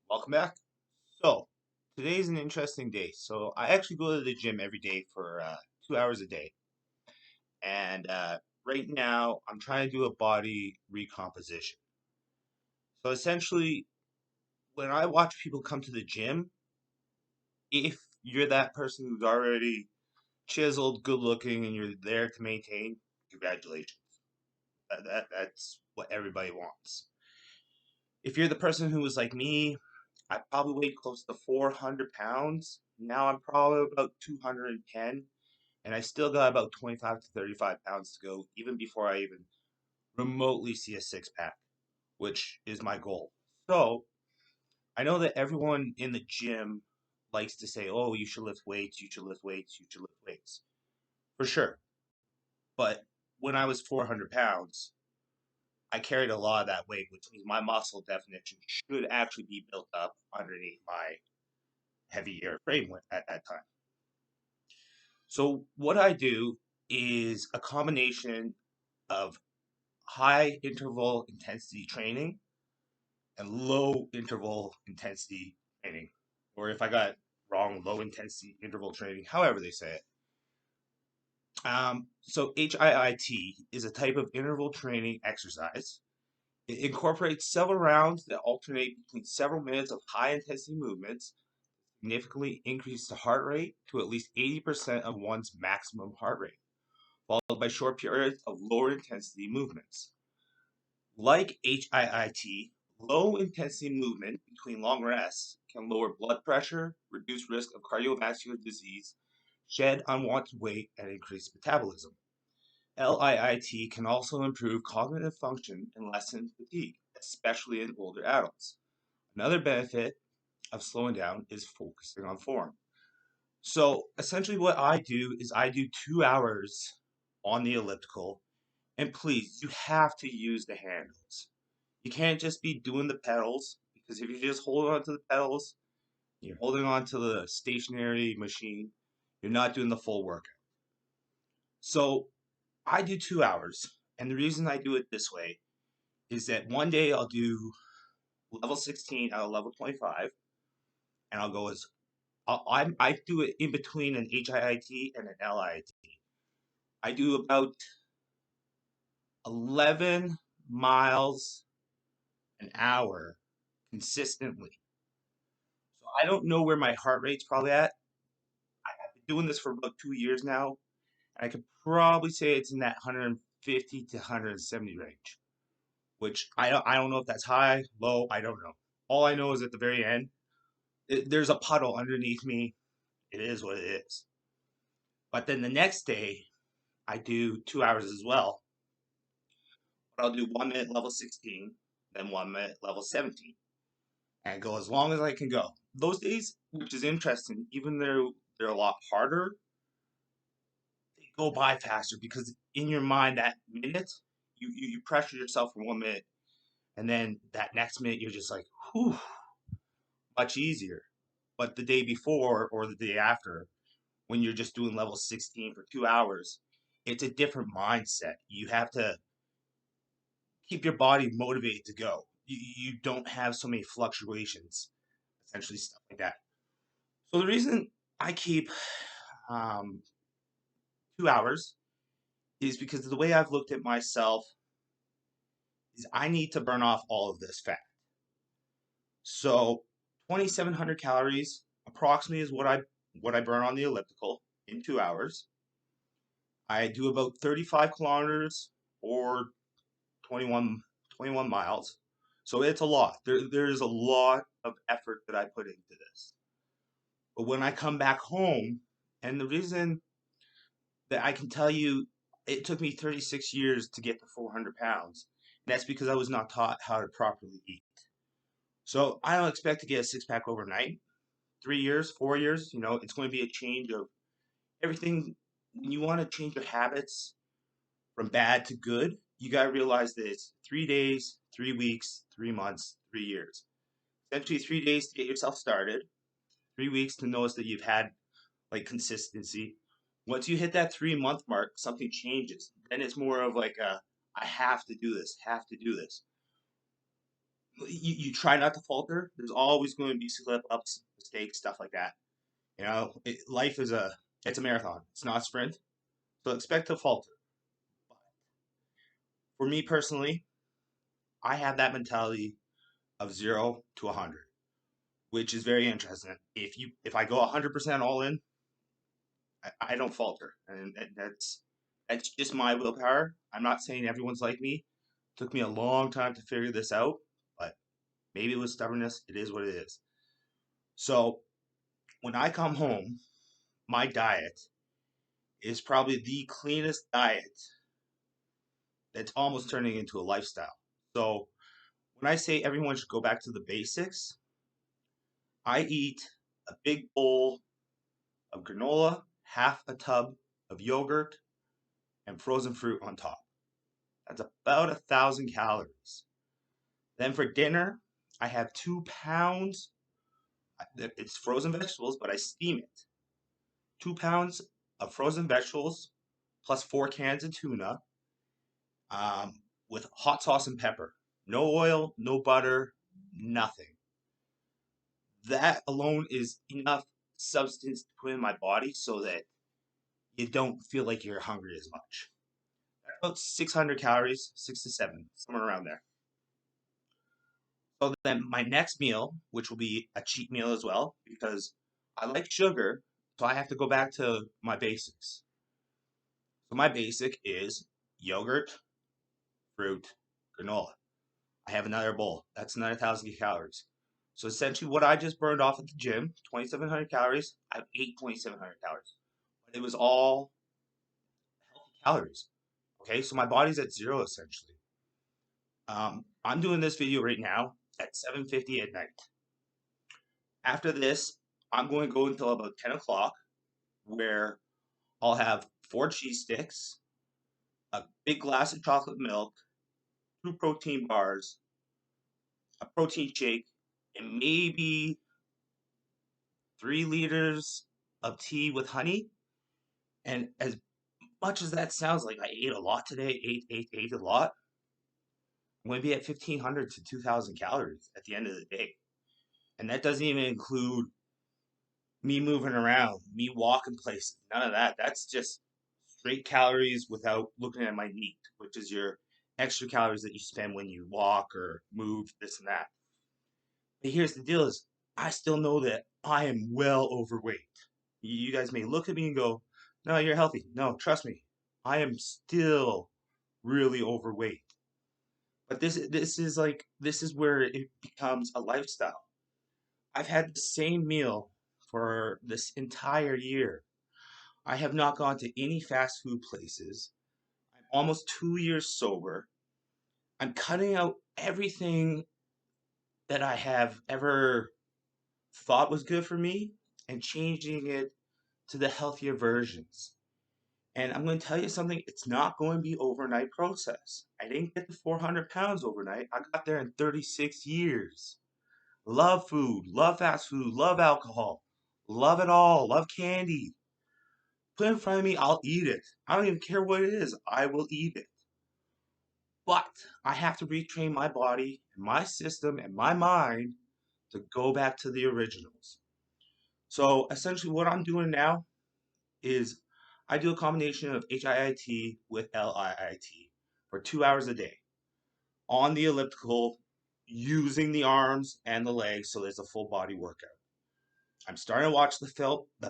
Welcome back. So, today's an interesting day. So, I actually go to the gym every day for 2 hours a day. And right now, I'm trying to do a body recomposition. So, essentially, when I watch people come to the gym, if you're that person who's already chiseled, good looking, and you're there to maintain, congratulations. That's what everybody wants. If you're the person who was like me, I probably weighed close to 400 pounds. Now I'm probably about 210, and I still got about 25 to 35 pounds to go, even before I even remotely see a six pack, which is my goal. So I know that everyone in the gym likes to say, oh, you should lift weights, you should lift weights, you should lift weights. For sure. But when I was 400 pounds, I carried a lot of that weight, which means my muscle definition should actually be built up underneath my heavier frame at that time. So what I do is a combination of high interval intensity training and low interval intensity training. Or if I got wrong, low intensity interval training, however they say it. So HIIT is a type of interval training exercise. It incorporates several rounds that alternate between several minutes of high intensity movements, significantly increase the heart rate to at least 80% of one's maximum heart rate, followed by short periods of lower intensity movements. Like HIIT, low intensity movement between long rests can lower blood pressure, reduce risk of cardiovascular disease, shed unwanted weight, and increase metabolism. LIIT can also improve cognitive function and lessen fatigue, especially in older adults. Another benefit of slowing down is focusing on form. So essentially, what I do is I do 2 hours on the elliptical, and please, you have to use the handles. You can't just be doing the pedals because if you just hold on to the pedals, you're holding on to the stationary machine, you're not doing the full workout. So I do 2 hours, and the reason I do it this way is that one day I'll do level 16 out of level 25, and I'll go as I do it in between an HIIT and an LIIT. I do about 11 miles an hour consistently. So I don't know where my heart rate's probably at. I've been doing this for about 2 years now, and I could probably say it's in that 150 to 170 range. Which I don't know if that's high, low. I don't know. All I know is at the very end, there's a puddle underneath me. It is what it is. But then the next day, I do 2 hours as well. But I'll do 1 minute level 16, then 1 minute level 17, and go as long as I can go. Those days, which is interesting, even though they're a lot harder, they go by faster because in your mind that minute, you pressure yourself for 1 minute, and then that next minute you're just like, whew, much easier. But the day before or the day after, when you're just doing level 16 for 2 hours, it's a different mindset. You have to keep your body motivated to go. You don't have so many fluctuations, essentially stuff like that. So the reason I keep um, 2 hours is because the way I've looked at myself is I need to burn off all of this fat. So 2,700 calories approximately is what I burn on the elliptical in 2 hours. I do about 35 kilometers or 21, 21 miles. So it's a lot. There's a lot of effort that I put into this. But when I come back home, and the reason that I can tell you it took me 36 years to get to 400 pounds, and that's because I was not taught how to properly eat. So I don't expect to get a six pack overnight. 3 years, 4 years, it's going to be a change of everything. When you want to change your habits from bad to good, you got to realize that it's 3 days, 3 weeks, 3 months, 3 years. Essentially, 3 days to get yourself started, 3 weeks to notice that you've had like consistency. Once you hit that 3 month mark, something changes. Then it's more of like I have to do this, have to do this. you try not to falter. There's always going to be slip ups, mistakes, stuff like that. Life is it's a marathon. It's not a sprint. So expect to falter. For me personally, I have that mentality of 0 to 100, which is very interesting. If I go 100% all in, I don't falter, and that's just my willpower. I'm not saying everyone's like me. It took me a long time to figure this out, but maybe it was stubbornness. It is what it is. So when I come home, my diet is probably the cleanest diet that's almost turning into a lifestyle. So when I say everyone should go back to the basics, I eat a big bowl of granola, half a tub of yogurt, and frozen fruit on top. That's about 1,000 calories. Then for dinner, I have 2 pounds. It's frozen vegetables, but I steam it. 2 pounds of frozen vegetables plus 4 cans of tuna, with hot sauce and pepper. No oil, no butter, nothing. That alone is enough substance to put in my body so that you don't feel like you're hungry as much. About 600 calories, 6 to 7, somewhere around there. So then my next meal, which will be a cheat meal as well, because I like sugar, so I have to go back to my basics. So my basic is yogurt, fruit, granola. I have another bowl. That's another 1,000 calories. So essentially, what I just burned off at the gym, 2,700 calories, I've ate 2,700 calories. But it was all healthy calories. Okay, so my body's at zero essentially. I'm doing this video right now at 7:50 at night. After this, I'm going to go until about 10 o'clock, where I'll have 4 cheese sticks, a big glass of chocolate milk, 2 protein bars, a protein shake, and maybe 3 liters of tea with honey. And as much as that sounds like I ate a lot today, ate a lot, I'm going to be at 1,500 to 2,000 calories at the end of the day. And that doesn't even include me moving around, me walking places, none of that. That's just straight calories without looking at my NEAT, which is your extra calories that you spend when you walk or move, this and that. But here's the deal is I still know that I am well overweight. You guys may look at me and go, no, you're healthy. No, trust me. I am still really overweight. But this is where it becomes a lifestyle. I've had the same meal for this entire year. I have not gone to any fast food places. I'm almost 2 years sober. I'm cutting out everything that I have ever thought was good for me and changing it to the healthier versions. And I'm going to tell you something, it's not going to be overnight process. I didn't get to 400 pounds overnight. I got there in 36 years. Love food, love fast food, love alcohol, love it all, love candy. Put it in front of me, I'll eat it. I don't even care what it is, I will eat it. But I have to retrain my body, and my system, and my mind to go back to the originals. So essentially, what I'm doing now is I do a combination of HIIT with LIIT for 2 hours a day on the elliptical, using the arms and the legs so there's a full body workout. I'm starting to watch the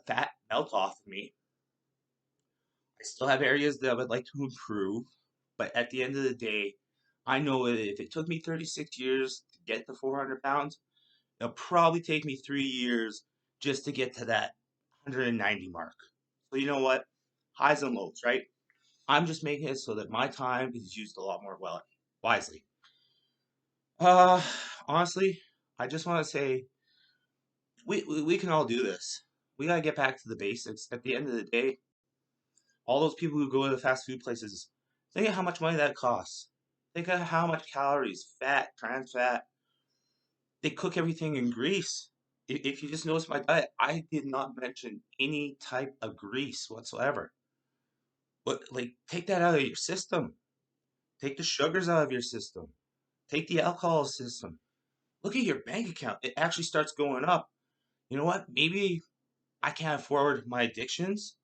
fat melt off of me. I still have areas that I would like to improve, but at the end of the day, I know that if it took me 36 years to get to 400 pounds, it'll probably take me 3 years just to get to that 190 mark. So you know what? Highs and lows, right? I'm just making it so that my time is used a lot more wisely. Uh, Honestly, I just want to say we can all do this. We gotta get back to the basics. At the end of the day, all those people who go to the fast food places, think of how much money that costs. Think of how much calories, fat, trans fat. They cook everything in grease. If you just notice my diet, I did not mention any type of grease whatsoever. But like, take that out of your system. Take the sugars out of your system. Take the alcohol system. look at your bank account. It actually starts going up. You know what? Maybe I can't afford my addictions,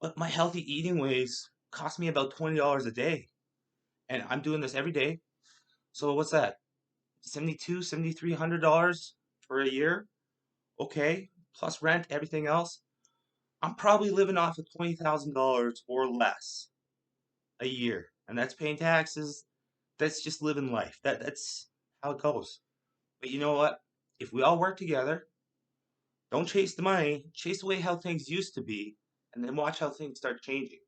but my healthy eating ways cost me about $20 a day. And I'm doing this every day. So what's that? 72, $7,300 for a year? Okay. Plus rent, everything else. I'm probably living off of $20,000 or less a year. And that's paying taxes. That's just living life. That's how it goes. But you know what? If we all work together, don't chase the money, chase away how things used to be, and then watch how things start changing.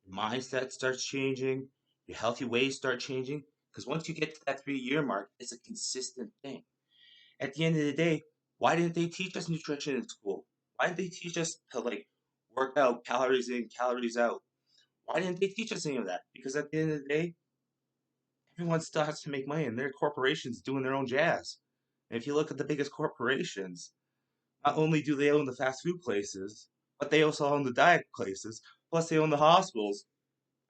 Your mindset starts changing, your healthy ways start changing. Because once you get to that 3 year mark, it's a consistent thing. At the end of the day, why didn't they teach us nutrition in school? Why didn't they teach us to like work out, calories in, calories out? Why didn't they teach us any of that? Because at the end of the day, everyone still has to make money and their corporations doing their own jazz. And if you look at the biggest corporations, not only do they own the fast food places, but they also own the diet places. Plus, they own the hospitals.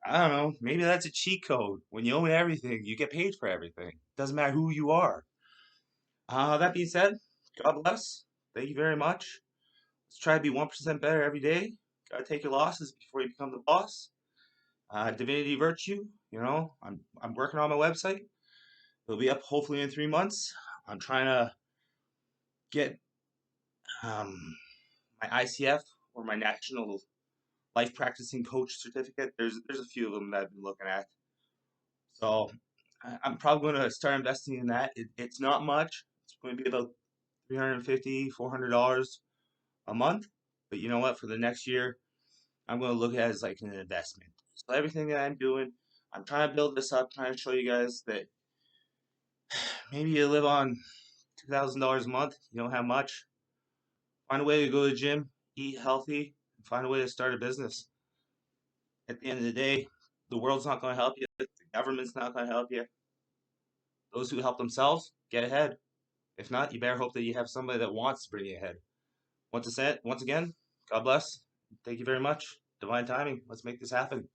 I don't know. Maybe that's a cheat code. When you own everything, you get paid for everything. Doesn't matter who you are. That being said, God bless. Thank you very much. Let's try to be 1% better every day. Gotta take your losses before you become the boss. Divinity Virtue. I'm working on my website. It'll be up hopefully in 3 months. I'm trying to get my ICF or my National Life Practicing Coach certificate. There's a few of them that I've been looking at. So I'm probably going to start investing in that. It's not much. It's going to be about $350, $400 a month. But you know what? For the next year, I'm going to look at it as like an investment. So everything that I'm doing, I'm trying to build this up, trying to show you guys that maybe you live on $2,000 a month. You don't have much. Find a way to go to the gym, eat healthy, and find a way to start a business. At the end of the day, the world's not going to help you. The government's not going to help you. Those who help themselves, get ahead. If not, you better hope that you have somebody that wants to bring you ahead. Once again, God bless. Thank you very much. Divine timing. Let's make this happen.